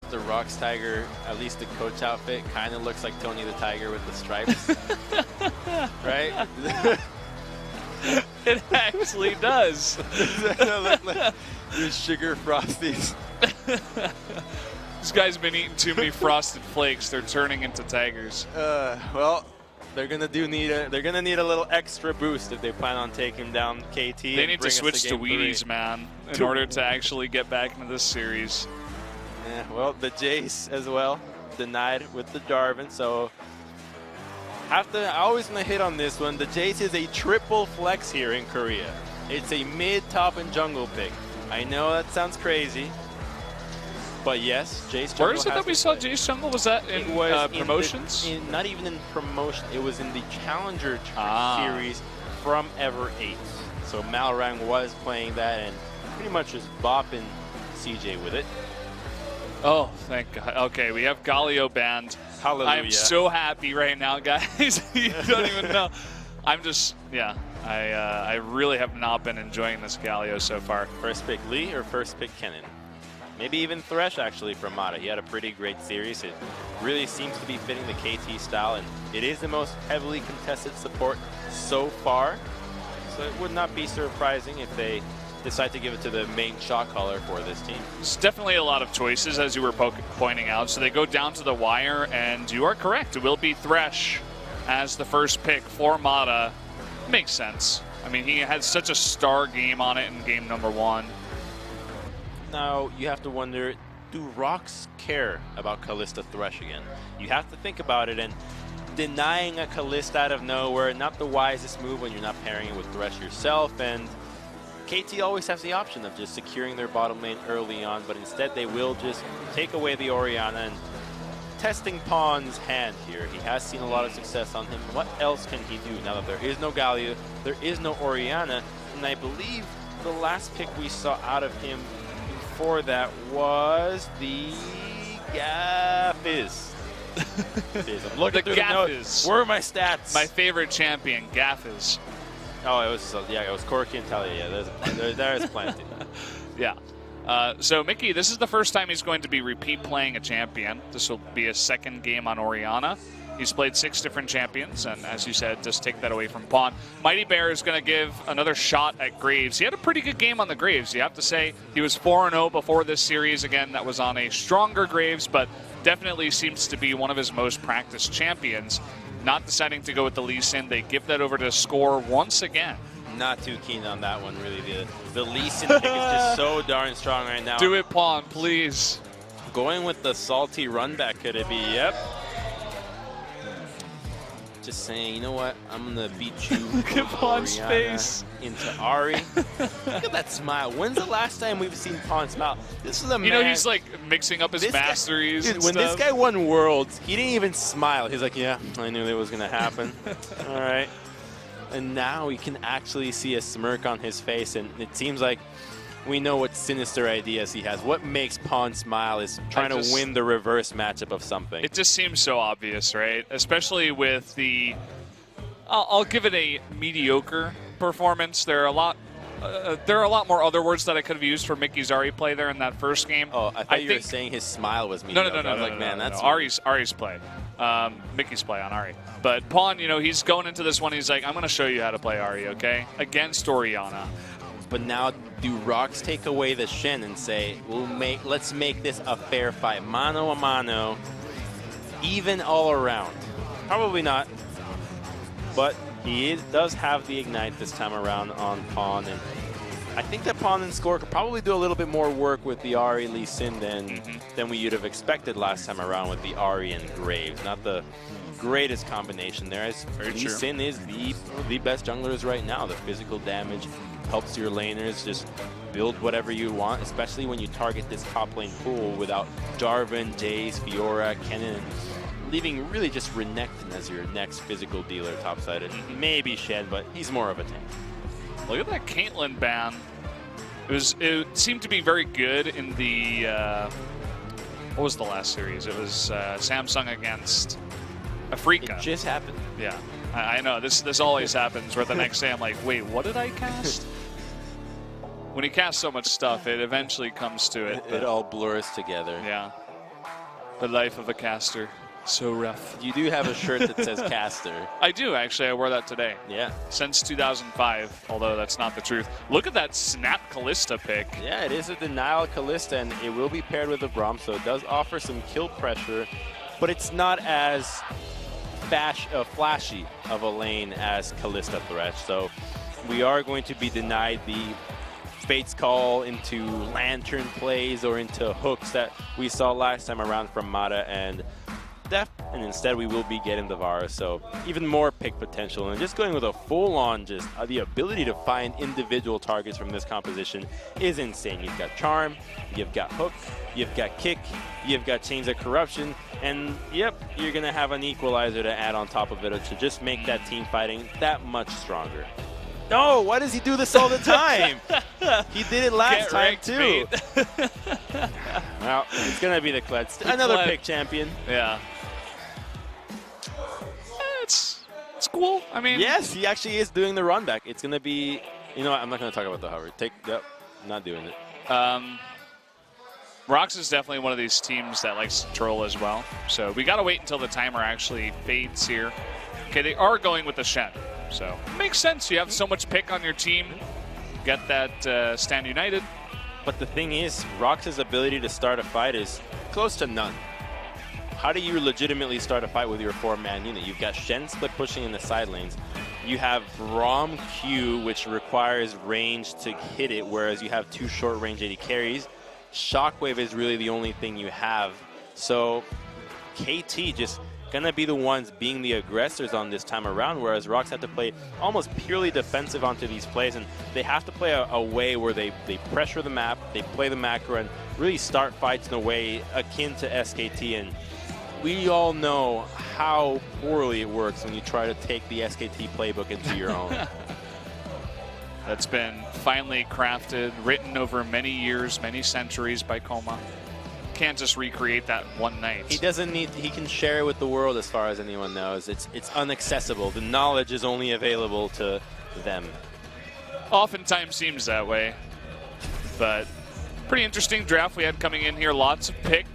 The ROX Tiger, at least the coach outfit, kind of looks like Tony the Tiger with the stripes, right? It actually does. Look like the sugar frosties. This guy's been eating too many frosted flakes. They're turning into tigers. Well, they're gonna need a little extra boost if they plan on taking down KT. They need to switch to Wheaties, man, in order to actually get back into this series. Yeah, well, the Jace as well denied with the Jarvan, so I always gonna hit on this one. The Jace is a triple flex here in Korea. It's a mid, top, and jungle pick. I know that sounds crazy, but yes, Jace jungle. Where is it that we saw Jace jungle? Was that in promotions? Not even in promotion. It was in the Challenger series from Ever 8. So Malrang was playing that and pretty much just bopping CJ with it. Oh, thank God. Okay, we have Galio banned. Hallelujah. I'm so happy right now, guys. You don't even know. I'm just, yeah. I really have not been enjoying this Galio so far. First pick Lee or first pick Kennen? Maybe even Thresh, actually, from Mata. He had a pretty great series. It really seems to be fitting the KT style, and it is the most heavily contested support so far. So it would not be surprising if they decide to give it to the main shot caller for this team. There's definitely a lot of choices, as you were pointing out. So they go down to the wire, and you are correct. It will be Thresh as the first pick for Mata. Makes sense. I mean, he had such a star game on it in game number 1. Now, you have to wonder, do ROX care about Kalista Thresh again? You have to think about it, and denying a Kalista out of nowhere, not the wisest move when you're not pairing it with Thresh yourself, and KT always has the option of just securing their bottom lane early on, but instead they will just take away the Orianna and testing Pawn's hand here. He has seen a lot of success on him. What else can he do now that there is no Galio, there is no Orianna, and I believe the last pick we saw out of him before that was the Gaffiz. I'm looking through the notes. Where are my stats? My favorite champion, Gaffiz. Oh, it was Corki and Talia. Yeah, there's plenty. Yeah. So Mickey, this is the first time he's going to be repeat playing a champion. This will be his second game on Orianna. He's played 6 different champions, and as you said, just take that away from Pawn. Mighty Bear is going to give another shot at Graves. He had a pretty good game on the Graves. You have to say he was 4-0 before this series. Again, that was on a stronger Graves, but definitely seems to be one of his most practiced champions. Not deciding to go with the Lee Sin. They give that over to Score once again. Not too keen on that one, really. The Lee Sin pick is just so darn strong right now. Do it, Pawn, please. Going with the salty run back, could it be? Yep. Just saying, you know what? I'm going to beat you. Look at Pawn's face. Into Ahri. Look at that smile. When's the last time we've seen Pawn smile? This is a man. You know, he's like mixing up his masteries. Dude, when this guy won Worlds, he didn't even smile. He's like, yeah, I knew that was going to happen. All right. And now we can actually see a smirk on his face, and it seems like we know what sinister ideas he has. What makes Pawn smile is trying to win the reverse matchup of something. It just seems so obvious, right? Especially with the... I'll give it a mediocre performance. There are a lot more other words that I could have used for Mickey's Ahri play there in that first game. Oh, I thought you were saying his smile was mediocre. No. I was like, man, that's... Ahri's play. Mickey's play on Ahri. But Pawn, you know, he's going into this one, he's like, I'm going to show you how to play Ahri, okay? Against Orianna. But now, do ROX take away the Shen and say, let's make this a fair fight, mano a mano, even all around? Probably not. But he does have the Ignite this time around on Pawn, and I think that Pawn and Score could probably do a little bit more work with the Ahri Lee Sin than we would have expected last time around with the Ahri and Graves. Not the greatest combination there, as Lee Sin is the best junglers right now. The physical damage helps your laners just build whatever you want, especially when you target this top lane pool without Jarvan, Jace, Fiora, Kennen, leaving really just Renekton as your next physical dealer topside, and maybe Shen, but he's more of a tank. Look at that Caitlyn ban. It seemed to be very good in the what was the last series? It was Samsung against Afrika. It just happened. Yeah, I know. This always happens where the next day I'm like, wait, what did I cast? When you cast so much stuff, it eventually comes to it. It all blurs together. Yeah. The life of a caster. So rough. You do have a shirt that says caster. I do, actually. I wore that today. Yeah. Since 2005, although that's not the truth. Look at that Snap Callista pick. Yeah, it is a denial Callista, and it will be paired with the Braum, so it does offer some kill pressure, but it's not as flashy of a lane as Callista Thresh. So we are going to be denied the Fate's Call into Lantern plays or into hooks that we saw last time around from Mata and Def, and instead we will be getting the Varus, so even more pick potential, and just going with a full-on the ability to find individual targets from this composition is insane. You've got Charm, you've got Hook, you've got Kick, you've got Chains of Corruption, and yep, you're going to have an equalizer to add on top of it to just make that team fighting that much stronger. No, why does he do this all the time? He did it last time too. Well, it's going to be the Kled. Another pick champion. Yeah. It's cool. I mean, yes, he actually is doing the run back. It's going to be, you know what, I'm not going to talk about the hover. Yep, not doing it. ROX is definitely one of these teams that likes to troll as well. So we got to wait until the timer actually fades here. Okay, they are going with the Shen. So makes sense. You have so much pick on your team. Get that Stand United. But the thing is, ROX's ability to start a fight is close to none. How do you legitimately start a fight with your 4-man unit? You've got Shen split pushing in the side lanes. You have Braum Q, which requires range to hit it, whereas you have 2 short-range AD carries. Shockwave is really the only thing you have. So KT just gonna be the ones being the aggressors on this time around, whereas ROX have to play almost purely defensive onto these plays, and they have to play a way where they pressure the map, they play the macro, and really start fights in a way akin to SKT. And we all know how poorly it works when you try to take the SKT playbook into your own. That's been finely crafted, written over many years, many centuries by Coma. Can't just recreate that one night. He doesn't need, he can share it with the world as far as anyone knows. It's unaccessible. The knowledge is only available to them. Oftentimes seems that way, but pretty interesting draft we had coming in here. Lots of pick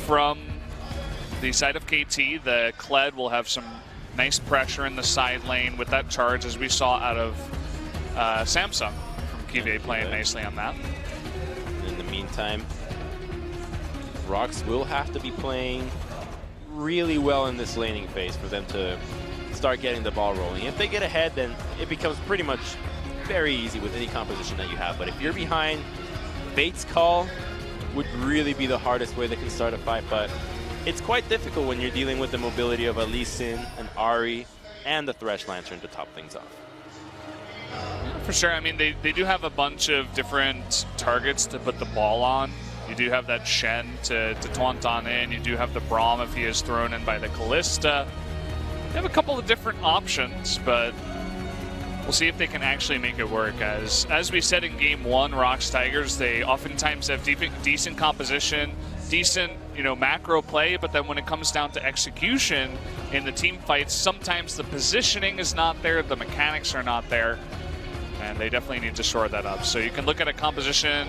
from the side of KT. The Kled will have some nice pressure in the side lane with that charge, as we saw out of Samsung from Kive playing nicely on that. In the meantime, ROX will have to be playing really well in this laning phase for them to start getting the ball rolling. If they get ahead, then it becomes pretty much very easy with any composition that you have. But if you're behind, Fate's Call would really be the hardest way they can start a fight. But it's quite difficult when you're dealing with the mobility of a Lee Sin, an Ahri, and the Thresh Lantern to top things off. For sure. I mean, they do have a bunch of different targets to put the ball on. You do have that Shen to taunt on in. You do have the Braum if he is thrown in by the Callista. They have a couple of different options, but we'll see if they can actually make it work. As we said in Game 1, ROX Tigers, they oftentimes have decent composition, decent macro play, but then when it comes down to execution in the team fights, sometimes the positioning is not there, the mechanics are not there, and they definitely need to shore that up. So you can look at a composition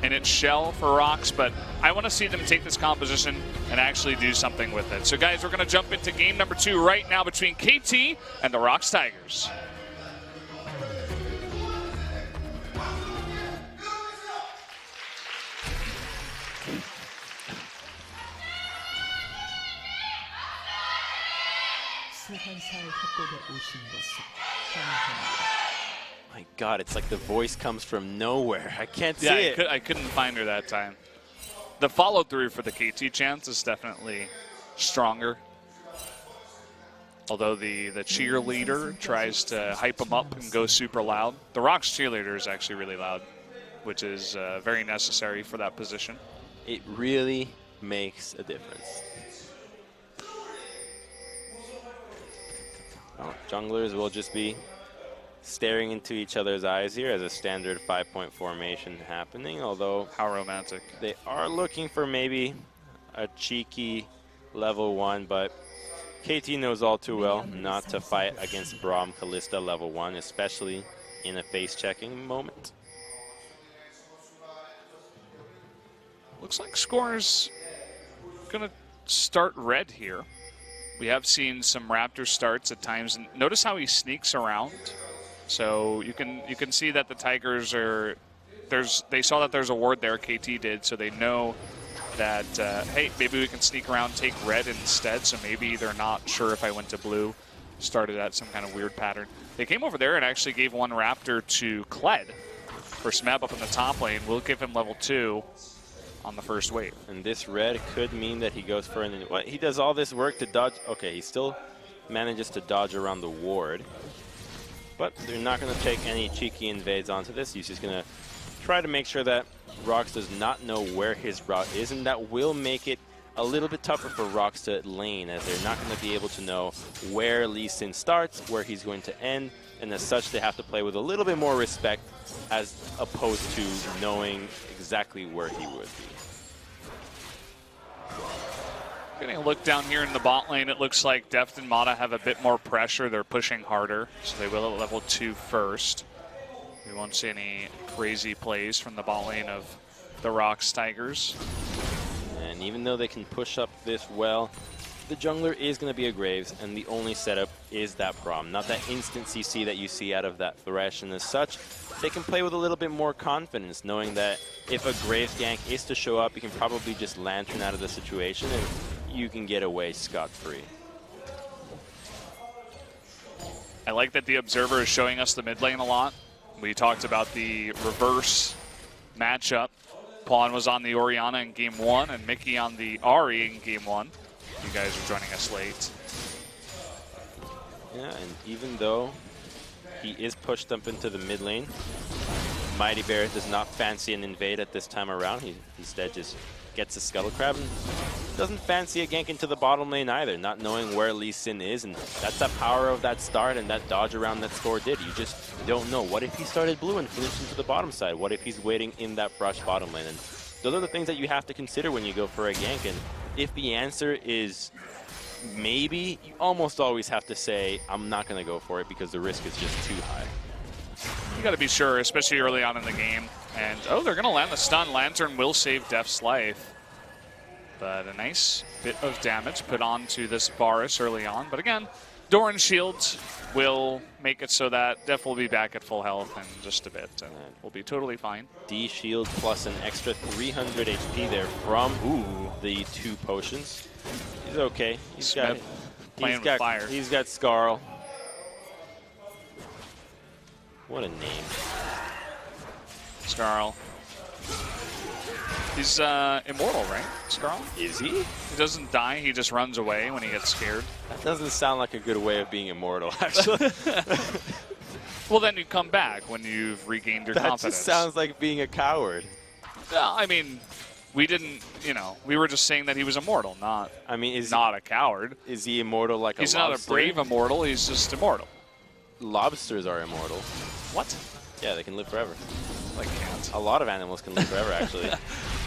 in its shell for ROX, but I want to see them take this composition and actually do something with it. So guys, we're going to jump into game number 2 right now between KT and the ROX Tigers. My God, it's like the voice comes from nowhere. I can't see it. I couldn't find her that time. The follow through for the KT chants is definitely stronger. Although the cheerleader tries to hype them up and go super loud. The ROX cheerleader is actually really loud, which is very necessary for that position. It really makes a difference. Well, junglers will just be staring into each other's eyes here as a standard 5-point formation happening, although how romantic. They are looking for maybe a cheeky level 1, but KT knows all too well not to fight against Braum Callista level 1, especially in a face checking moment. Looks like Score's gonna start red here. We have seen some Raptor starts at times, and notice how he sneaks around. So you can see that the Tigers are they saw that there's a ward there. KT did, so they know that hey, maybe we can sneak around, take red instead. So maybe they're not sure if I went to blue, started at some kind of weird pattern. They came over there and actually gave one Raptor to Kled for Smeb up in the top lane. We'll give him level 2 on the first wave. And this red could mean that he goes for an... What? He does all this work to dodge... Okay, he still manages to dodge around the ward. But they're not going to take any cheeky invades onto this. He's just going to try to make sure that ROX does not know where his route is, and that will make it a little bit tougher for ROX to lane, as they're not going to be able to know where Lee Sin starts, where he's going to end, and as such they have to play with a little bit more respect as opposed to knowing exactly where he would be. Getting a look down here in the bot lane, it looks like Deft and Mata have a bit more pressure. They're pushing harder, so they will at level 2 first. We won't see any crazy plays from the bot lane of the ROX Tigers. And even though they can push up this well, the jungler is going to be a Graves, and the only setup is that Braum. Not that instant CC that you see out of that Thresh, and as such, they can play with a little bit more confidence, knowing that if a Graves gank is to show up, you can probably just Lantern out of the situation, and you can get away scot-free. I like that the Observer is showing us the mid lane a lot. We talked about the reverse matchup. Pawn was on the Orianna in game 1 and Mickey on the Ahri in game 1. You guys are joining us late. Yeah, and even though he is pushed up into the mid lane, Mighty Bear does not fancy an invade at this time around. He instead just gets a Scuttle Crab and doesn't fancy a gank into the bottom lane either, not knowing where Lee Sin is, and that's the power of that start and that dodge around that score did. You just don't know. What if he started blue and finished into the bottom side? What if he's waiting in that brush bottom lane? And those are the things that you have to consider when you go for a gank, and if the answer is maybe, you almost always have to say, I'm not going to go for it because the risk is just too high. You got to be sure, especially early on in the game. And, oh, they're going to land the stun. Lantern will save Deft's life. But a nice bit of damage put onto this Varus early on. But again, Doran shields will make it so that Deft will be back at full health in just a bit. And we'll be totally fine. D shield plus an extra 300 HP there from the 2 potions. He's okay. He's got fire. He's got Skarl. What a name. Skarl. He's immortal, right? Skarl? Is he? He doesn't die, he just runs away when he gets scared. That doesn't sound like a good way of being immortal, actually. Well, then you come back when you've regained your confidence. That just sounds like being a coward. I mean, we didn't, we were just saying that he was immortal, not a coward. Is he immortal like he's a lobster? He's not a brave immortal, he's just immortal. Lobsters are immortal. What? Yeah, they can live forever. Like cats. A lot of animals can live forever, actually.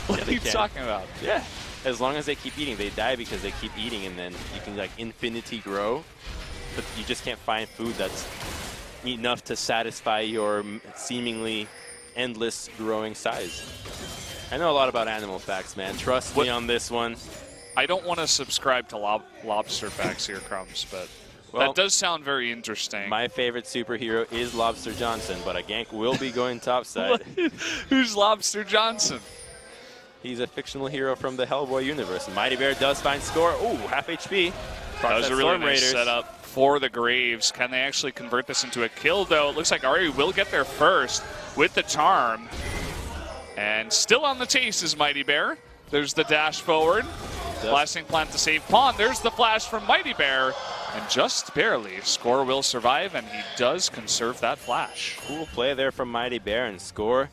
What are you talking about? Yeah. As long as they keep eating, they die because they keep eating, and then you can like infinity grow, but you just can't find food that's enough to satisfy your seemingly endless growing size. I know a lot about animal facts, man. Trust me on this one. I don't want to subscribe to lobster facts here, Crumbs, but that does sound very interesting. My favorite superhero is Lobster Johnson, but a gank will be going topside. Who's Lobster Johnson? He's a fictional hero from the Hellboy universe. Mighty Bear does find score. Ooh, half HP. That was a really nice setup for the Graves. Can they actually convert this into a kill, though? It looks like Ahri will get there first with the charm. And still on the chase is Mighty Bear. There's the dash forward. Blasting plant to save Pawn. There's the flash from Mighty Bear. And just barely, Score will survive, and he does conserve that flash. Cool play there from Mighty Bear, and Score.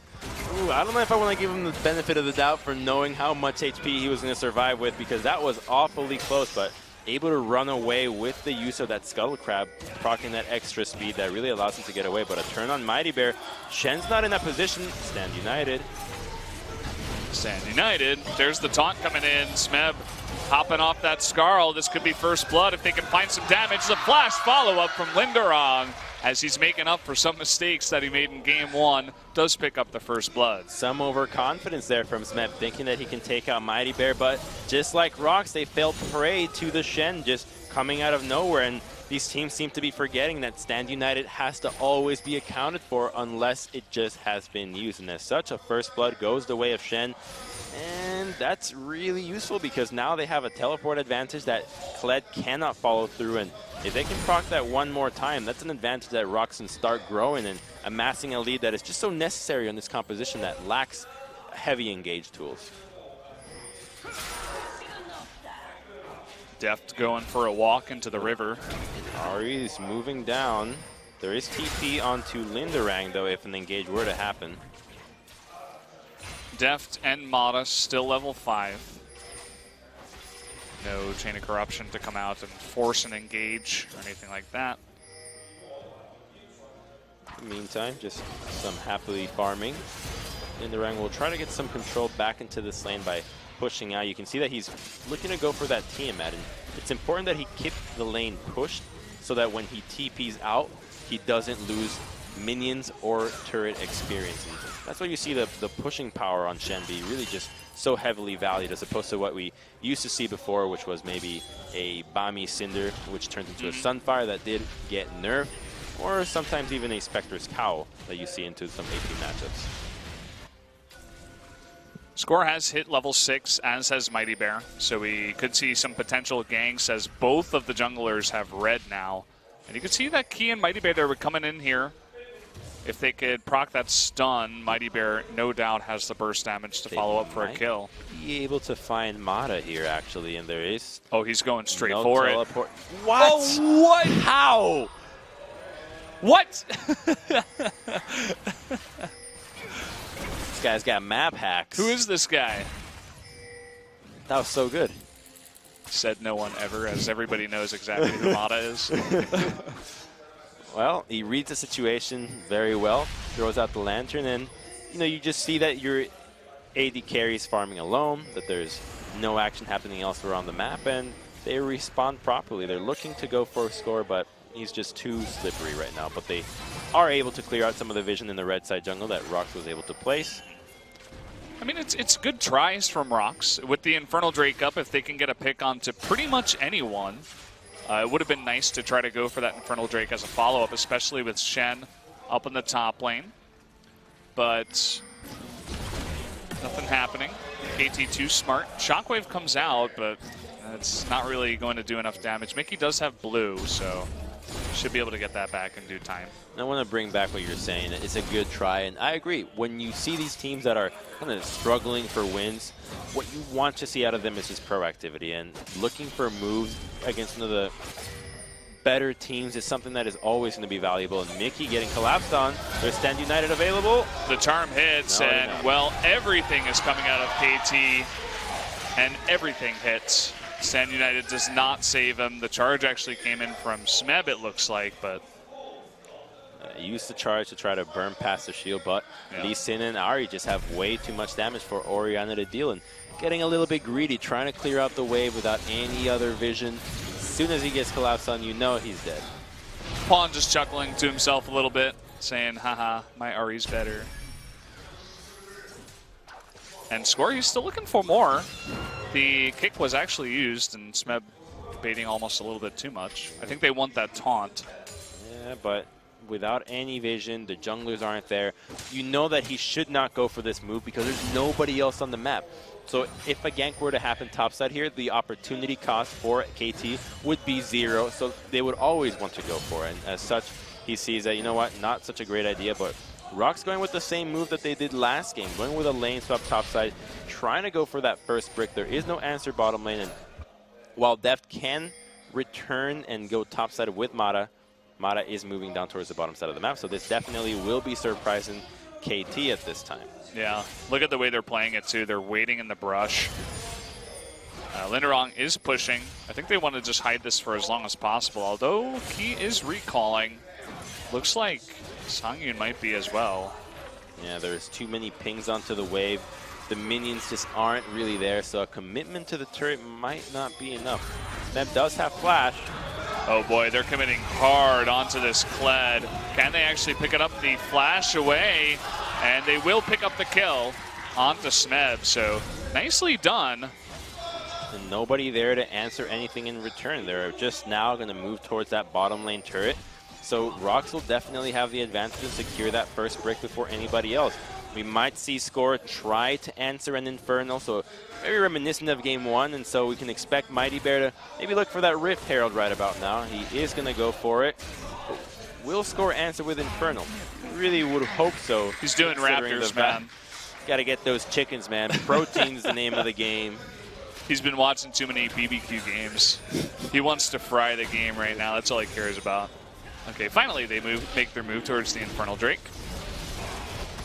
Ooh, I don't know if I want to give him the benefit of the doubt for knowing how much HP he was going to survive with, because that was awfully close, but able to run away with the use of that Scuttle Crab, proccing that extra speed that really allows him to get away. But a turn on Mighty Bear. Shen's not in that position. Stand United. Stand United. There's the taunt coming in. Smeb hopping off that Skarl. This could be first blood if they can find some damage. The flash follow-up from Linderong. as he's making up for some mistakes that he made in game 1, does pick up the first blood. Some overconfidence there from Smeb, thinking that he can take out Mighty Bear, but just like ROX, they fell prey to the Shen just coming out of nowhere, and these teams seem to be forgetting that Stand United has to always be accounted for unless it just has been used, and as such, a first blood goes the way of Shen. And that's really useful because now they have a teleport advantage that Kled cannot follow through. And if they can proc that one more time, that's an advantage that ROX can start growing and amassing a lead that is just so necessary on this composition that lacks heavy engage tools. Deft going for a walk into the river. Ari is moving down. There is TP onto Linderang, though, if an engage were to happen. Deft and Mata still level 5. No Chain of Corruption to come out and force an engage or anything like that. In the meantime, just some happily farming. Linderang will try to get some control back into this lane by pushing out. You can see that he's looking to go for that Tiamat, and it's important that he keep the lane pushed so that when he TPs out, he doesn't lose minions or turret experience. And that's why you see the pushing power on Shen be really just so heavily valued as opposed to what we used to see before, which was maybe a Bami Cinder, which turned into a Sunfire that did get nerfed, or sometimes even a Spectre's Cowl that you see into some AP matchups. Score has hit level 6, as has Mighty Bear, so we could see some potential ganks as both of the junglers have red now. And you can see that Key and Mighty Bear, they were coming in here. If they could proc that stun, Mighty Bear no doubt has the burst damage to follow up for a kill. Be able to find Mata here, actually, and there is... Oh, he's going straight no for teleport. it. What? Oh, what? How? What? This guy's got map hacks. Who is this guy? That was so good. Said no one ever, as everybody knows exactly who Mata is. Well, he reads the situation very well, throws out the lantern, and you just see that your AD carries farming alone, that there's no action happening elsewhere on the map, and they respond properly. They're looking to go for a score, but he's just too slippery right now. But they are able to clear out some of the vision in the red side jungle that ROX was able to place. I mean, it's good tries from ROX. With the Infernal Drake up, if they can get a pick onto pretty much anyone, it would have been nice to try to go for that Infernal Drake as a follow-up, especially with Shen up in the top lane. But nothing happening. KT too smart. Shockwave comes out, but it's not really going to do enough damage. Mickey does have blue, so should be able to get that back in due time. I want to bring back what you're saying. It's a good try, and I agree. When you see these teams that are kind of struggling for wins, what you want to see out of them is just proactivity, and looking for moves against one of the better teams is something that is always going to be valuable. And Mickey getting collapsed on. There's Stand United available. The charm hits, well, everything is coming out of KT, and everything hits. Stand United does not save him. The charge actually came in from Smeb, it looks like, but... used the charge to try to burn past the shield, but Lee Sin and Ari just have way too much damage for Orianna to deal, and getting a little bit greedy, trying to clear out the wave without any other vision. As soon as he gets collapsed on, he's dead. Pawn just chuckling to himself a little bit, saying, haha, my Ari's better. And Score, he's still looking for more. The kick was actually used, and Smeb baiting almost a little bit too much. I think they want that taunt. Yeah, but without any vision, the junglers aren't there. You know that he should not go for this move because there's nobody else on the map. So if a gank were to happen topside here, the opportunity cost for KT would be 0. So they would always want to go for it. And as such, he sees that, not such a great idea, but ROX going with the same move that they did last game, going with a lane swap topside, trying to go for that first brick. There is no answer bottom lane, and while Deft can return and go topside with Mata, Mata is moving down towards the bottom side of the map, so this definitely will be surprising KT at this time. Yeah, look at the way they're playing it too. They're waiting in the brush. Linderong is pushing. I think they want to just hide this for as long as possible, although he is recalling. Looks like Sangyun might be as well. Yeah, there's too many pings onto the wave. The minions just aren't really there, so a commitment to the turret might not be enough. Smeb does have flash. Oh boy, they're committing hard onto this Kled. Can they actually pick it up? The flash away, and they will pick up the kill onto Smeb. So nicely done. And nobody there to answer anything in return. They're just now going to move towards that bottom lane turret. So ROX will definitely have the advantage to secure that first brick before anybody else. We might see Score try to answer an Infernal, so very reminiscent of Game 1, and so we can expect Mighty Bear to maybe look for that Rift Herald right about now. He is going to go for it. But will Score answer with Infernal? Really would hope so. He's doing Raptors, man. Got to get those chickens, man. Protein's the name of the game. He's been watching too many BBQ games. He wants to fry the game right now. That's all he cares about. Okay, finally they make their move towards the Infernal Drake.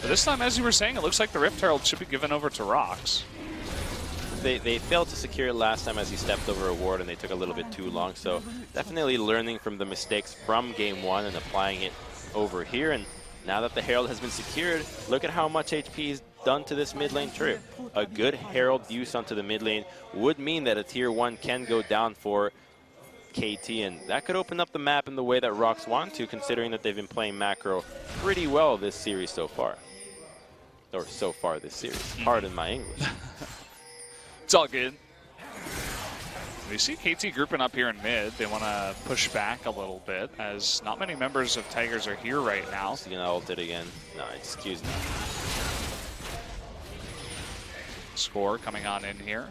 But this time, as you were saying, it looks like the Rift Herald should be given over to ROX. They failed to secure it last time as he stepped over a ward and they took a little bit too long. So definitely learning from the mistakes from Game 1 and applying it over here. And now that the Herald has been secured, look at how much HP he's done to this mid lane turret. A good Herald use onto the mid lane would mean that a tier 1 can go down for KT, and that could open up the map in the way that ROX want to, considering that they've been playing macro pretty well this series so far. Or so far this series. Pardon my English. It's all good. We see KT grouping up here in mid. They want to push back a little bit, as not many members of Tigers are here right now. He's going to ult it again. No, excuse me. Score coming on in here.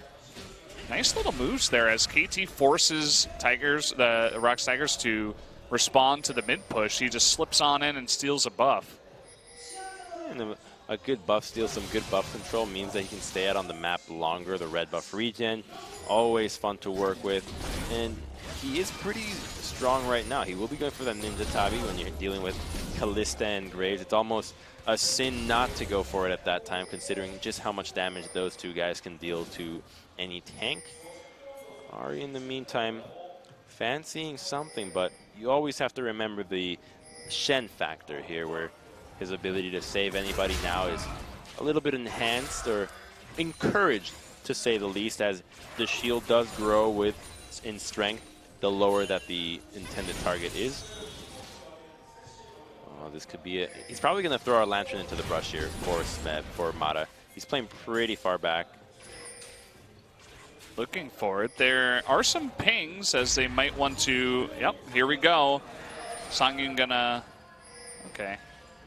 Nice little moves there as KT forces Tigers, the ROX Tigers, to respond to the mid push. He just slips on in and steals a buff. And a good buff steal, some good buff control means that he can stay out on the map longer. The red buff regen, always fun to work with. And he is pretty strong right now. He will be going for that Ninja Tabi when you're dealing with Kalista and Graves. It's almost a sin not to go for it at that time, considering just how much damage those two guys can deal to any tank. Ari, in the meantime, fancying something, but you always have to remember the Shen factor here, where his ability to save anybody now is a little bit enhanced or encouraged, to say the least, as the shield does grow in strength the lower that the intended target is. Oh, this could be it. He's probably going to throw our Lantern into the brush here for Smeb, for Mata. He's playing pretty far back. Looking for it. There are some pings as they might want to. Yep, here we go. Songyun gonna. Okay.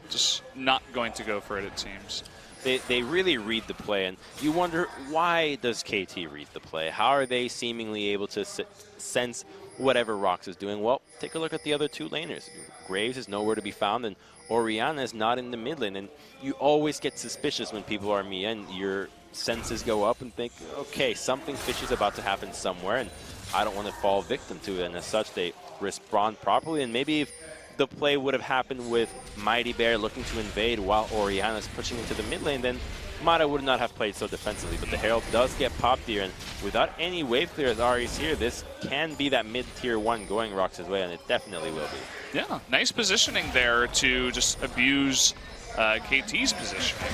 Just not going to go for it, it seems. They really read the play, and you wonder, why does KT read the play? How are they seemingly able to sense whatever ROX is doing? Well, take a look at the other two laners. Graves is nowhere to be found, and Orianna is not in the mid lane. And you always get suspicious when people are Mia, and your senses go up and think, okay, something fishy is about to happen somewhere, and I don't want to fall victim to it. And as such, they respond properly. And maybe if the play would have happened with Mighty Bear looking to invade while Orianna's pushing into the mid lane, then Mata would not have played so defensively. But the Herald does get popped here, and without any wave clear as Ari's here, this can be that mid-tier 1 going ROX's way, and it definitely will be. Yeah, nice positioning there to just abuse KT's positioning.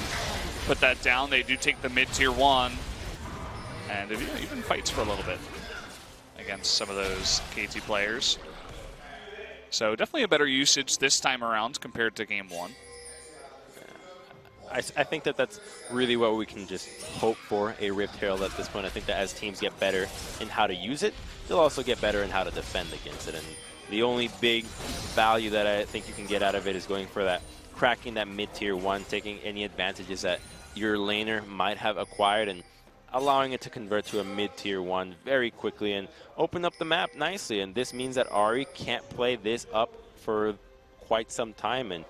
Put that down. They do take the mid-tier 1, and it even fights for a little bit against some of those KT players. So definitely a better usage this time around compared to Game 1. I think that that's really what we can just hope for, a Rift Herald at this point. I think that as teams get better in how to use it, they'll also get better in how to defend against it. And the only big value that I think you can get out of it is going for that, cracking that mid-tier 1, taking any advantages that your laner might have acquired and allowing it to convert to a mid-tier 1 very quickly and open up the map nicely. And this means that Ari can't play this up for quite some time, and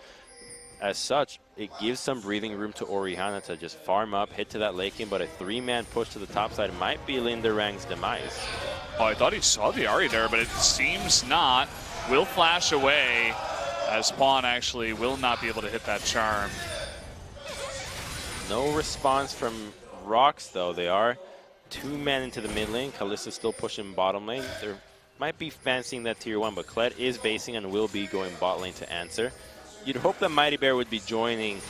as such, it gives some breathing room to Orianna to just farm up, hit to that late game, but a 3-man push to the top side might be Linderang's demise. Oh, I thought he saw the Ari there, but it seems not. Will flash away, as Pawn actually will not be able to hit that charm. No response from ROX, though. They are 2 men into the mid lane. Kalista's still pushing bottom lane. They might be fancying that tier 1, but Kled is basing and will be going bot lane to answer. You'd hope that Mighty Bear would be joining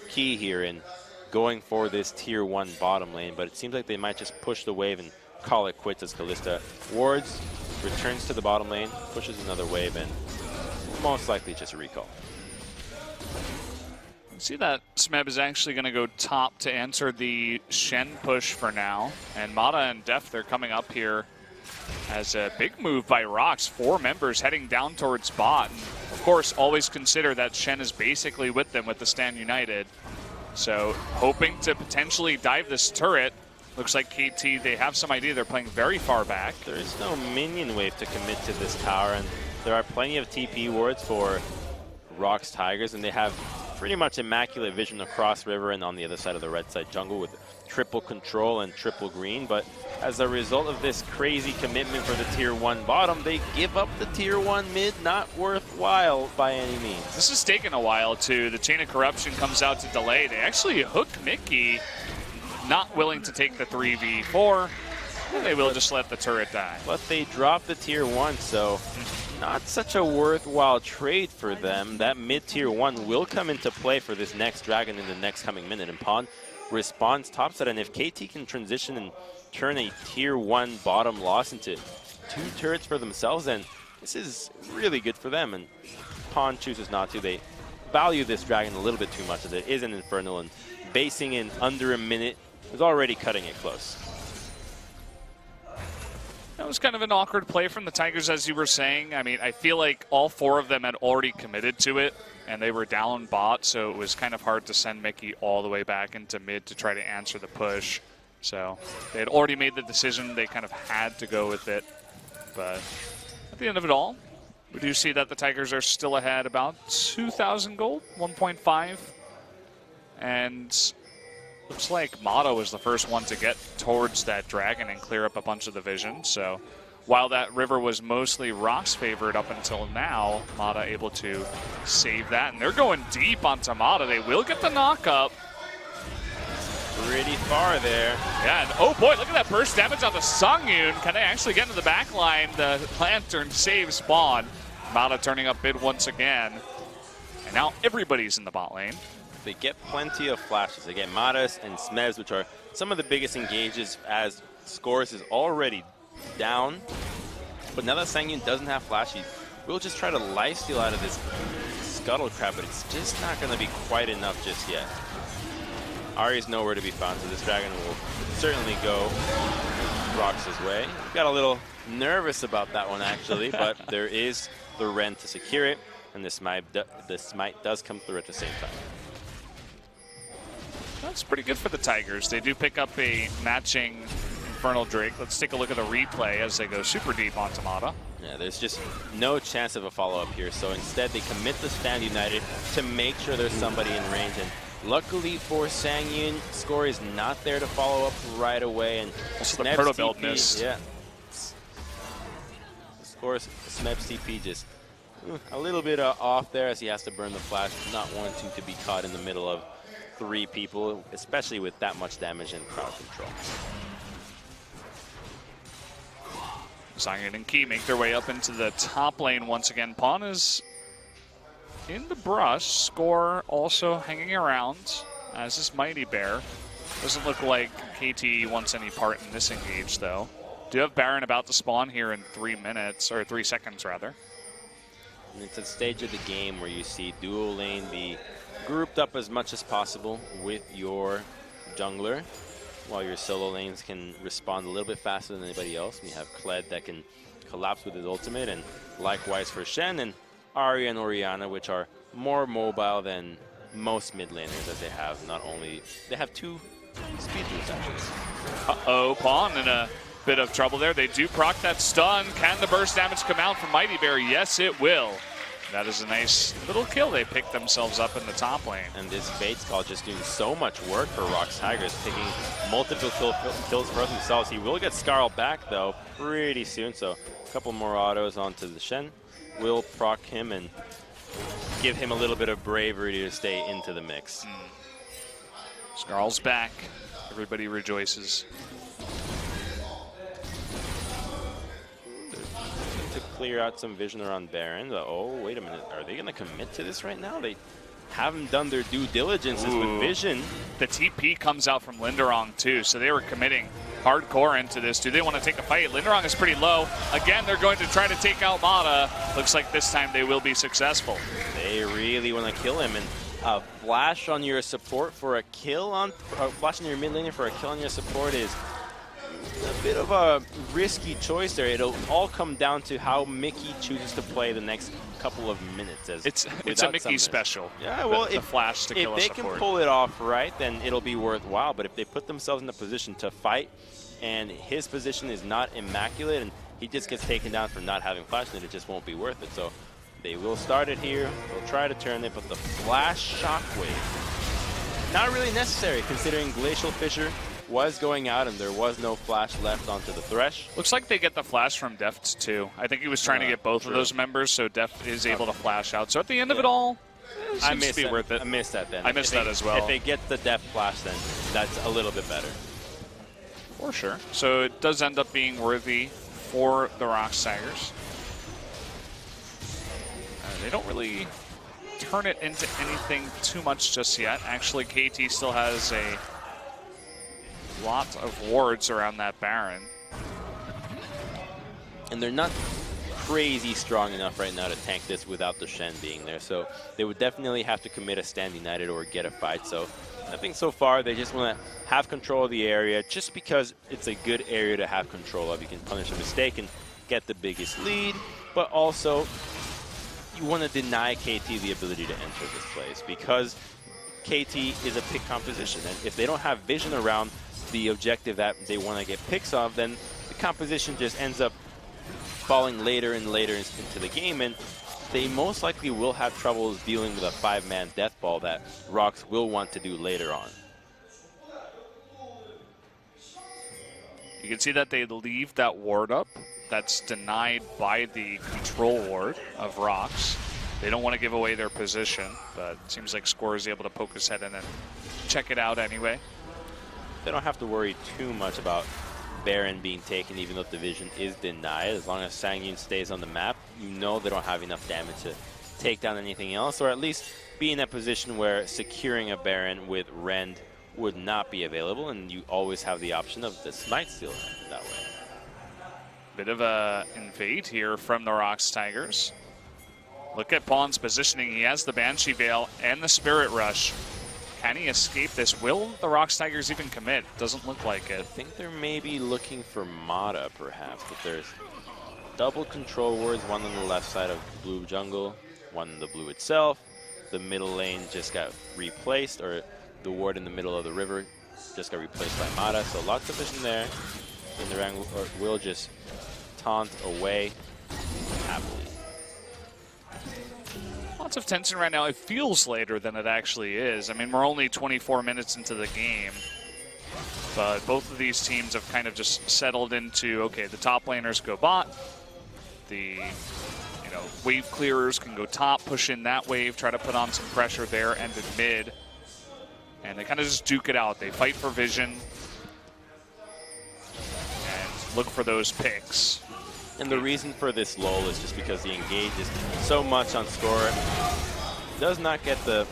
Key here and going for this tier 1 bottom lane, but it seems like they might just push the wave and call it quits as Kalista wards returns to the bottom lane, pushes another wave, and most likely just a recall. See that Smeb is actually going to go top to answer the Shen push for now. And Mata and Def, they're coming up here as a big move by ROX. 4 members heading down towards bot. And of course, always consider that Shen is basically with them with the Stand United. So hoping to potentially dive this turret. Looks like KT, they have some idea. They're playing very far back. There is no minion wave to commit to this tower, and there are plenty of TP wards for ROX Tigers, and they have pretty much immaculate vision across river and on the other side of the red side jungle with triple control and triple green. But as a result of this crazy commitment for the tier 1 bottom, they give up the tier 1 mid. Not worthwhile by any means. This has taken a while too. The Chain of Corruption comes out to delay. They actually hook Mickey, not willing to take the 3v4. And they will just let the turret die. But they drop the tier 1, so not such a worthwhile trade for them. That mid tier 1 will come into play for this next dragon in the next coming minute. And Pawn responds topside, and if KT can transition and turn a tier 1 bottom loss into 2 turrets for themselves, then this is really good for them. And Pawn chooses not to. They value this dragon a little bit too much, as it is an Infernal, and basing in under a minute is already cutting it close. That was kind of an awkward play from the Tigers, as you were saying. I mean, I feel like all 4 of them had already committed to it, and they were down bot, so it was kind of hard to send Mickey all the way back into mid to try to answer the push. So they had already made the decision. They kind of had to go with it. But at the end of it all, we do see that the Tigers are still ahead about 2,000 gold, 1.5. And looks like Mata was the first one to get towards that dragon and clear up a bunch of the vision. So while that river was mostly ROX favored up until now, Mata able to save that. And they're going deep onto Mata. They will get the knock up. Pretty far there. Yeah, and oh boy, look at that burst damage on the Songyun. Can they actually get into the back line? The Lantern saves Spawn. Mata turning up mid once again. And now everybody's in the bot lane. They get plenty of flashes. They get Matas and Smebs, which are some of the biggest engages, as Scores is already down. But now that Songyun doesn't have flash, he will just try to lifesteal out of this Scuttle Crab, but it's just not going to be quite enough just yet. Ahri is nowhere to be found, so this dragon will certainly go ROX's way. Got a little nervous about that one, actually, but there is the Ren to secure it, and the smite does come through at the same time. That's pretty good for the Tigers. They do pick up a matching Infernal Drake. Let's take a look at the replay as they go super deep onto Mata. Yeah, there's just no chance of a follow-up here, so instead they commit the Stand United to make sure there's somebody in range. And luckily for Songyun, Score is not there to follow up right away. And also the proto build missed. Yeah. Score's Smeb's TP just a little bit off there, as he has to burn the flash, not wanting to be caught in the middle of 3 people, especially with that much damage and crowd control. Songyun and Key make their way up into the top lane once again. Pawn is in the brush. Score also hanging around, as is Mighty Bear. Doesn't look like KT wants any part in this engage, though. Do have Baron about to spawn here in 3 minutes, or 3 seconds, rather. And it's a stage of the game where you see dual lane be grouped up as much as possible with your jungler, while your solo lanes can respond a little bit faster than anybody else. We have Kled that can collapse with his ultimate, and likewise for Shen and Ahri and Orianna, which are more mobile than most mid laners, as they have they have 2 speed boosts actually. Uh-oh, Pawn in a bit of trouble there. They do proc that stun. Can the burst damage come out from Mighty Bear? Yes, it will. That is a nice little kill. They pick themselves up in the top lane. And this Bates call just doing so much work for ROX Tigers, picking multiple kills for themselves. He will get Scarl back, though, pretty soon. So a couple more autos onto the Shen. Will proc him and give him a little bit of bravery to stay into the mix. Scarl's back. Everybody rejoices. To clear out some vision around Baron. Oh, wait a minute. Are they going to commit to this right now? They haven't done their due diligences with vision. The TP comes out from Linderong, too, so they were committing hardcore into this. Do they want to take a fight? Linderong is pretty low. Again, they're going to try to take out Mata. Looks like this time they will be successful. They really want to kill him, and a flash on your support for a kill on, flash on your mid laner for a kill on your support is a bit of a risky choice there. It'll all come down to how Mickey chooses to play the next couple of minutes. It's a Mickey special. Yeah, well, the flash to kill a support. If they can pull it off right, then it'll be worthwhile. But if they put themselves in a position to fight, and his position is not immaculate, and he just gets taken down for not having flash, then it just won't be worth it. So they will start it here. They'll try to turn it, but the flash shockwave, not really necessary considering Glacial Fissure was going out and there was no flash left onto the Thresh. Looks like they get the flash from Deft too. I think he was trying to get both of those members, so Deft is able to flash out. So at the end of it all, it seems to be worth it. I missed that then. I missed that as well. If they get the Deft flash, then that's a little bit better. For sure. So it does end up being worthy for the ROX Tigers. They don't really turn it into anything too much just yet. Actually, KT still has a lot of wards around that Baron. And they're not crazy strong enough right now to tank this without the Shen being there. So they would definitely have to commit a Stand United or get a fight. So I think so far they just want to have control of the area just because it's a good area to have control of. You can punish a mistake and get the biggest lead, but also you want to deny KT the ability to enter this place because KT is a pick composition. And if they don't have vision around the objective that they want to get picks of, then the composition just ends up falling later and later into the game, and they most likely will have troubles dealing with a 5-man death ball that ROX will want to do later on. You can see that they leave that ward up. That's denied by the control ward of ROX. They don't want to give away their position, but it seems like Score is able to poke his head in and check it out anyway. They don't have to worry too much about Baron being taken, even though the vision is denied. As long as Sangyun stays on the map, you know they don't have enough damage to take down anything else, or at least be in a position where securing a Baron with Rend would not be available, and you always have the option of the Smite Steal that way. Bit of a invade here from the ROX Tigers. Look at Pawn's positioning. He has the Banshee Veil and the Spirit Rush. Can he escape this? Will the ROX Tigers even commit? Doesn't look like it. I think they're maybe looking for Mata, perhaps, but there's double control wards, one on the left side of blue jungle, one in the blue itself. The middle lane just got replaced, or the ward in the middle of the river just got replaced by Mata, so lots of vision there. And the Rang will just taunt away happily. Lots of tension right now. It feels later than it actually is. I mean, we're only 24 minutes into the game, but both of these teams have kind of just settled into, okay, the top laners go bot, the wave clearers can go top, push in that wave, try to put on some pressure there and in mid, and they kind of just duke it out. They fight for vision and look for those picks. And the reason for this lull is just because the engage is so much on Score. Does not get the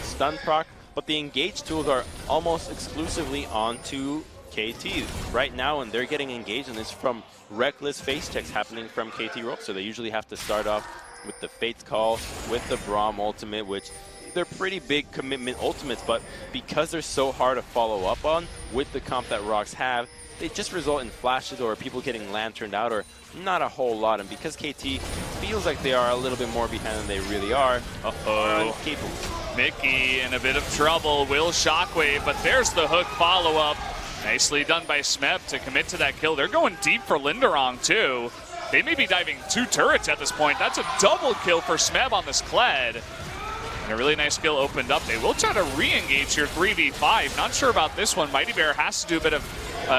stun proc, but the engage tools are almost exclusively onto KT right now, and they're getting engaged, and it's from reckless face checks happening from KT ROX. So they usually have to start off with the Fate's Call, with the Braum ultimate, which they're pretty big commitment ultimates, but because they're so hard to follow up on with the comp that ROX have, they just result in flashes or people getting lanterned out, or not a whole lot. And because KT feels like they are a little bit more behind than they really are, capable. Mickey in a bit of trouble. Will Shockwave, but there's the hook follow-up. Nicely done by Smep to commit to that kill. They're going deep for Linderong, too. They may be diving 2 turrets at this point. That's a double kill for Smeb on this Kled. And a really nice kill opened up. They will try to re-engage here 3v5. Not sure about this one. Mighty Bear has to do a bit of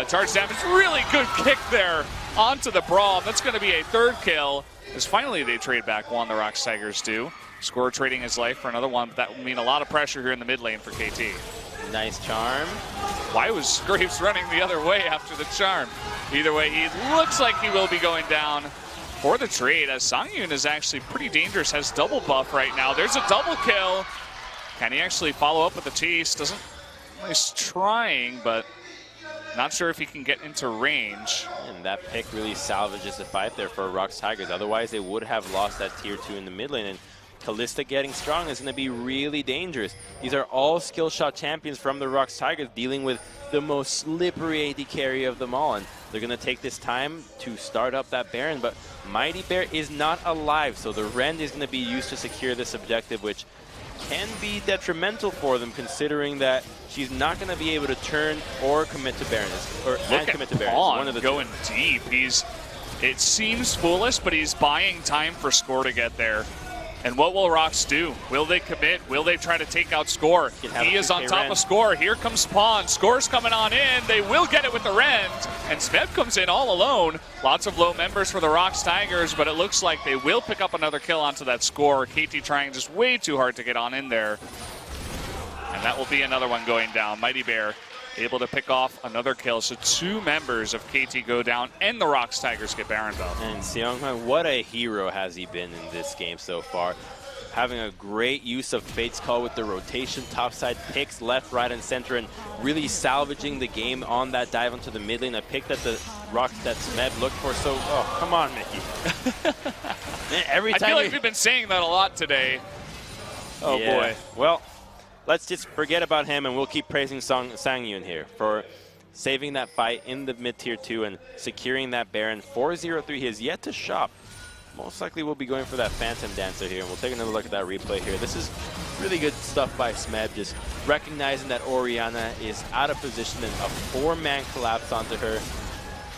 charge damage. Really good kick there onto the Braum. That's going to be a 3rd kill, as finally they trade back one, the ROX Tigers do. Score trading his life for another one, but that would mean a lot of pressure here in the mid lane for KT. Nice charm. Why was Graves running the other way after the charm? Either way, he looks like he will be going down for the trade, as Sangyun is actually pretty dangerous, has double buff right now. There's a double kill. Can he actually follow up with the chase? Doesn't, he's trying, but Not sure if he can get into range. And that pick really salvages the fight there for ROX Tigers. Otherwise, they would have lost that tier 2 in the mid lane. And Kalista getting strong is going to be really dangerous. These are all skill shot champions from the ROX Tigers dealing with the most slippery AD carry of them all. And they're going to take this time to start up that Baron. But Mighty Bear is not alive, so the Rend is going to be used to secure this objective, which can be detrimental for them, considering that she's not going to be able to turn or commit to Baron, and commit to Baron. One of the going deep. It seems foolish, but he's buying time for Score to get there. And what will ROX do? Will they commit? Will they try to take out Score? He is on top of Score. Here comes Pawn. Score's coming on in. They will get it with the Rend. And Smeb comes in all alone. Lots of low members for the ROX Tigers, but it looks like they will pick up another kill onto that Score. KT trying just way too hard to get on in there. And that will be another one going down. Mighty Bear able to pick off another kill. So 2 members of KT go down, and the ROX Tigers get Baron Belt. And Seonghwan, what a hero has he been in this game so far. Having a great use of Fate's Call with the rotation, topside picks, left, right, and center, and really salvaging the game on that dive onto the mid lane. A pick that the ROX that Smeb looked for. So, oh, come on, Mickey. Every time I feel like we've been saying that a lot today. Oh, yeah. boy. Well, let's just forget about him, and we'll keep praising Sangyun here for saving that fight in the mid-tier 2 and securing that Baron. 4-0-3, he has yet to shop. Most likely we'll be going for that Phantom Dancer here, and we'll take another look at that replay here. This is really good stuff by Smeb, just recognizing that Orianna is out of position and a 4-man collapse onto her.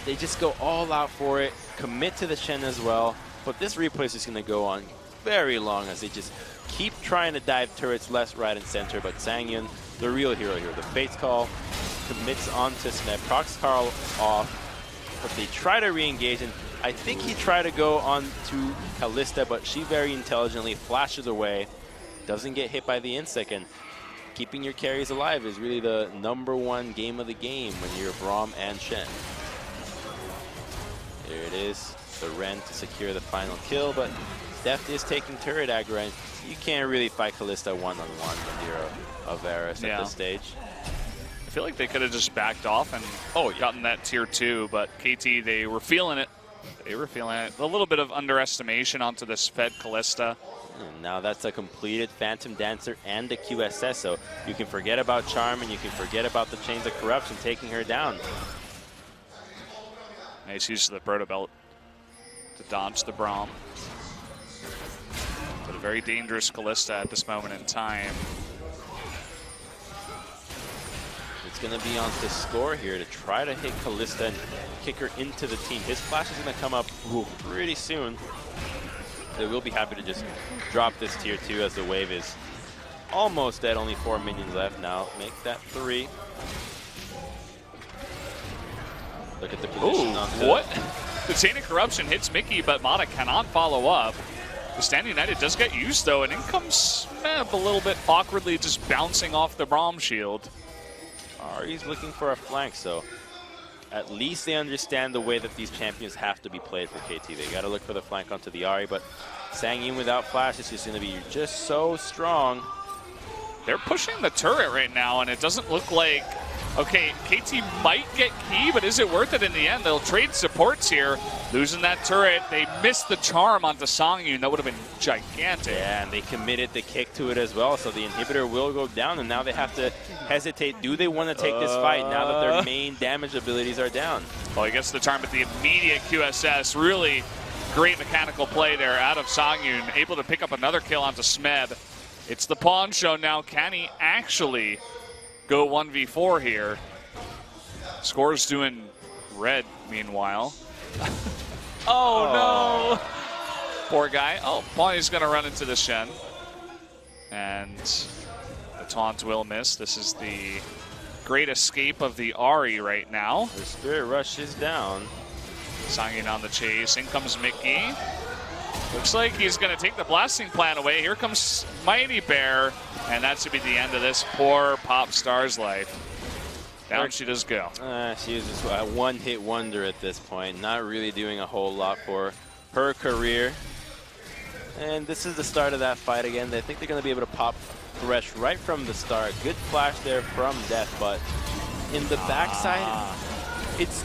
They just go all out for it, commit to the Shen as well, but this replay is just going to go on very long as they just keep trying to dive turrets left, right, and center, but Sangyun, the real hero here. The Fate's Call commits onto Smeb, procs Carl off, but they try to re-engage, and I think he tried to go on to Kalista, but she very intelligently flashes away, doesn't get hit by the insect, and keeping your carries alive is really the #1 game of the game when you're Braum and Shen. There it is, the Rend to secure the final kill, but Deft is taking turret aggro, and you can't really fight Kalista one-on-one when you're a Varus at this stage. I feel like they could have just backed off and gotten that tier 2, but KT, they were feeling it. They were feeling it. A little bit of underestimation onto this fed Kalista. And now that's a completed Phantom Dancer and a QSS, so you can forget about Charm and you can forget about the Chains of Corruption taking her down. Nice use of the Proto Belt to dodge the Braum. But a very dangerous Kalista at this moment in time. It's going to be on to Score here to try to hit Kalista and kick her into the team. His flash is going to come up pretty soon. They will be happy to just drop this tier 2 as the wave is almost dead. Only 4 minions left now. Make that 3. Look at the position on what? The Chain of Corruption hits Mickey, but Mata cannot follow up. The Stand United does get used, though, and in comes Smeb a little bit awkwardly just bouncing off the Braum shield. Ari's looking for a flank, so at least they understand the way that these champions have to be played for KT. They got to look for the flank onto the Ari, but Sangyun without flash is just going to be just so strong. They're pushing the turret right now, and it doesn't look like... Okay, KT might get key, but is it worth it in the end? They'll trade supports here. Losing that turret, they missed the charm onto Sangyun. That would have been gigantic. Yeah, and they committed the kick to it as well, so the inhibitor will go down, and now they have to hesitate. Do they want to take this fight now that their main damage abilities are down? Well, he gets the charm, but the immediate QSS, really great mechanical play there out of Sangyun, able to pick up another kill onto Smeb. It's the Pawn show now. Can he actually go 1v4 here? Score's doing red, meanwhile. No! Poor guy. Oh, Pawnee's going to run into the Shen. And the taunt will miss. This is the great escape of the Ari right now. The Spirit Rush is down. Sangyun on the chase. In comes Mickey. Looks like he's going to take the blasting plan away. Here comes Mighty Bear, and that should be the end of this poor pop star's life. Down she does go. She is just a one-hit wonder at this point, not really doing a whole lot for her career. And this is the start of that fight again. They think they're going to be able to pop Thresh right from the start. Good flash there from Death, but in the backside, it's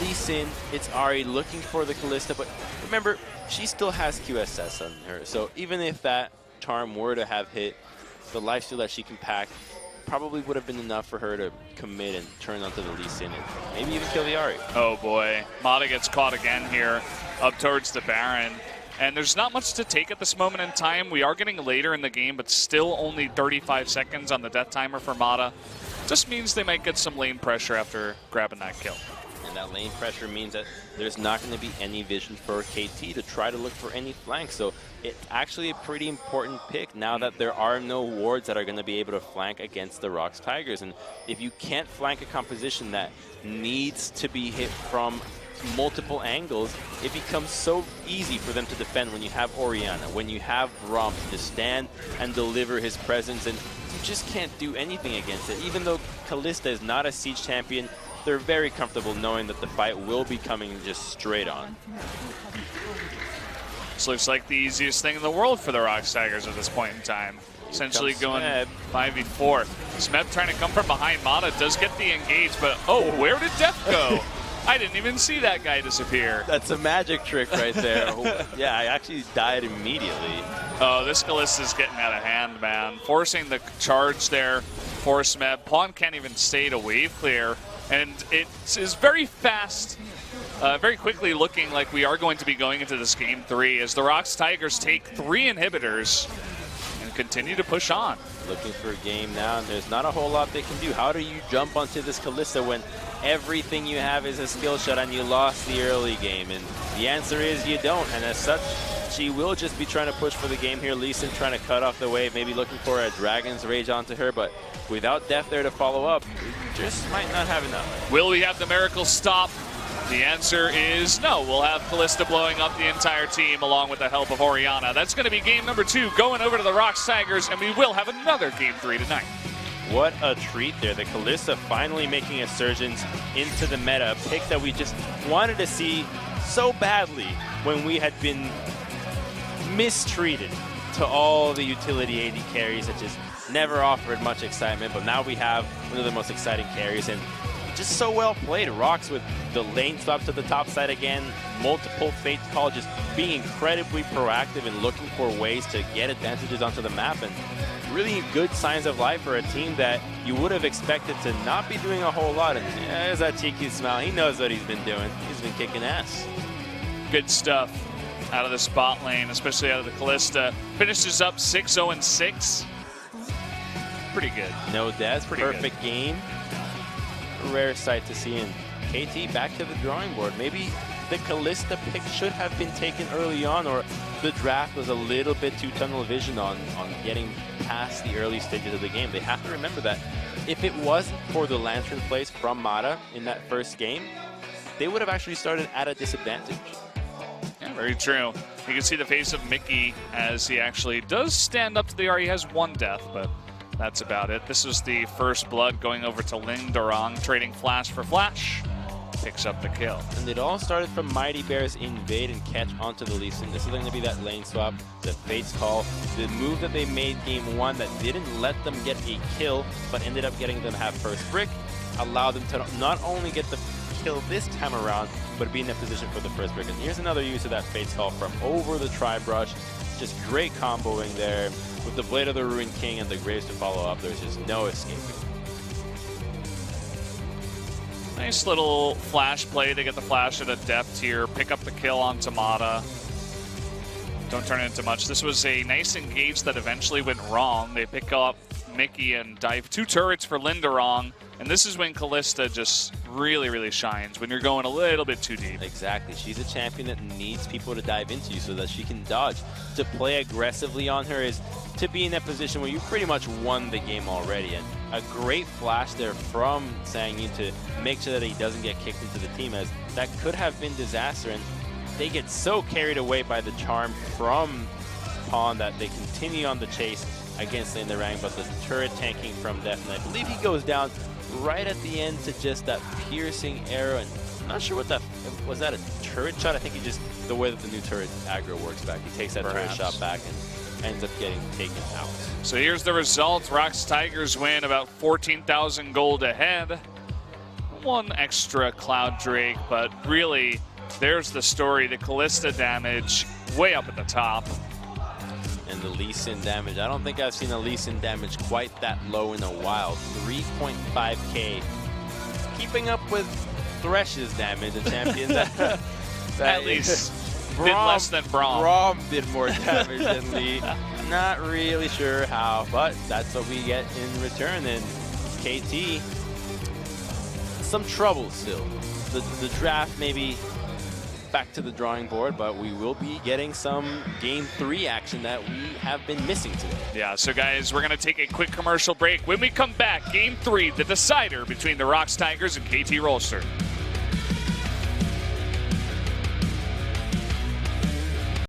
Lee Sin, it's Ari looking for the Kalista, but remember, she still has QSS on her, so even if that charm were to have hit, the lifesteal that she can pack probably would have been enough for her to commit and turn onto the Lee Sin and maybe even kill the Ari. Oh boy, Mata gets caught again here up towards the Baron. And there's not much to take at this moment in time. We are getting later in the game, but still only 35 seconds on the death timer for Mata. Just means they might get some lane pressure after grabbing that kill. And that lane pressure means that there's not going to be any vision for KT to try to look for any flanks. So it's actually a pretty important pick now that there are no wards that are going to be able to flank against the ROX Tigers. And if you can't flank a composition that needs to be hit from multiple angles, it becomes so easy for them to defend when you have Orianna, when you have Rom to stand and deliver his presence, and you just can't do anything against it. Even though Kalista is not a Siege champion, they're very comfortable knowing that the fight will be coming just straight on. This looks like the easiest thing in the world for the ROX Tigers at this point in time. Essentially going 5v4. Smeb trying to come from behind. Mata does get the engage, but oh, where did Death go? I didn't even see that guy disappear. That's a magic trick right there. Yeah, I actually died immediately. Oh, this Kalista's getting out of hand, man. Forcing the charge there for Smeb. Pawn can't even stay to wave clear. And it is very fast, very quickly looking like we are going to be going into this game 3 as the ROX Tigers take 3 inhibitors and continue to push on. Looking for a game now, and there's not a whole lot they can do. How do you jump onto this Kalista when everything you have is a skill shot and you lost the early game? And the answer is you don't, and as such, she will just be trying to push for the game here. Lee Sin trying to cut off the wave, maybe looking for a Dragon's Rage onto her, but without Death there to follow up, just might not have enough. Will we have the miracle stop? The answer is no. We'll have Kalista blowing up the entire team along with the help of Orianna. That's going to be game number 2 going over to the ROX Tigers, and we will have another game 3 tonight. What a treat there. The Kalista finally making a surgence into the meta, a pick that we just wanted to see so badly when we had been mistreated to all the utility AD carries that just never offered much excitement, but now we have one of the most exciting carries, and just so well played. ROX with the lane swap to the top side again, multiple Fate Call, just being incredibly proactive and looking for ways to get advantages onto the map, and really good signs of life for a team that you would have expected to not be doing a whole lot. And there's that cheeky smile. He knows what he's been doing. He's been kicking ass. Good stuff out of the spot lane, especially out of the Kalista. Finishes up 6-0-6. Pretty good. No deaths, perfect game. A rare sight to see. And KT back to the drawing board. Maybe the Kalista pick should have been taken early on, or the draft was a little bit too tunnel vision on getting past the early stages of the game. They have to remember that if it wasn't for the Lantern plays from Mata in that first game, they would have actually started at a disadvantage. Yeah, very true. You can see the face of Mickey as he actually does stand up to the R. He has 1 death, but that's about it. This is the first blood going over to Lindarong, trading flash for flash. Picks up the kill. And it all started from Mighty Bear's invade and catch onto the Lee Sin. This is going to be that lane swap, the Fate's Call, the move that they made game 1 that didn't let them get a kill, but ended up getting them have first brick, allowed them to not only get the kill this time around, but be in a position for the first brick. And here's another use of that Fate's Call from over the Tri-Brush. Just great comboing there with the Blade of the Ruined King and the Graves to follow up. There's just no escaping. Nice little flash play to get the flash at a depth here, pick up the kill on Mata. Don't turn it into much. This was a nice engage that eventually went wrong. They pick up Mickey and dive 2 turrets for Lindarong, and this is when Kalista just really, really shines, when you're going a little bit too deep. Exactly. She's a champion that needs people to dive into so that she can dodge. To play aggressively on her is to be in that position where you pretty much won the game already. And a great flash there from Sang-Yu to make sure that he doesn't get kicked into the team, as that could have been disaster. And they get so carried away by the charm from Pawn that they continue on the chase against Lindarong, but the turret tanking from Death. And I believe he goes down right at the end to just that piercing arrow. And I'm not sure what that was. That a turret shot? I think he just, the way that the new turret aggro works back, he takes that turret shot back and ends up getting taken out. So here's the result. ROX Tigers win, about 14,000 gold ahead. one extra Cloud Drake, but really, there's the story. The Callista damage way up at the top. And the Lee Sin damage. I don't think I've seen a Lee Sin damage quite that low in a while. 3.5k. Keeping up with Thresh's damage, the champion. At least did less than Braum. Braum did more damage than Lee. Not really sure how, but that's what we get in return. And KT, some trouble still. The draft maybe back to the drawing board, but we will be getting some Game 3 action that we have been missing today. Yeah, so guys, we're going to take a quick commercial break. When we come back, Game 3, the decider between the ROX Tigers and KT Rolster.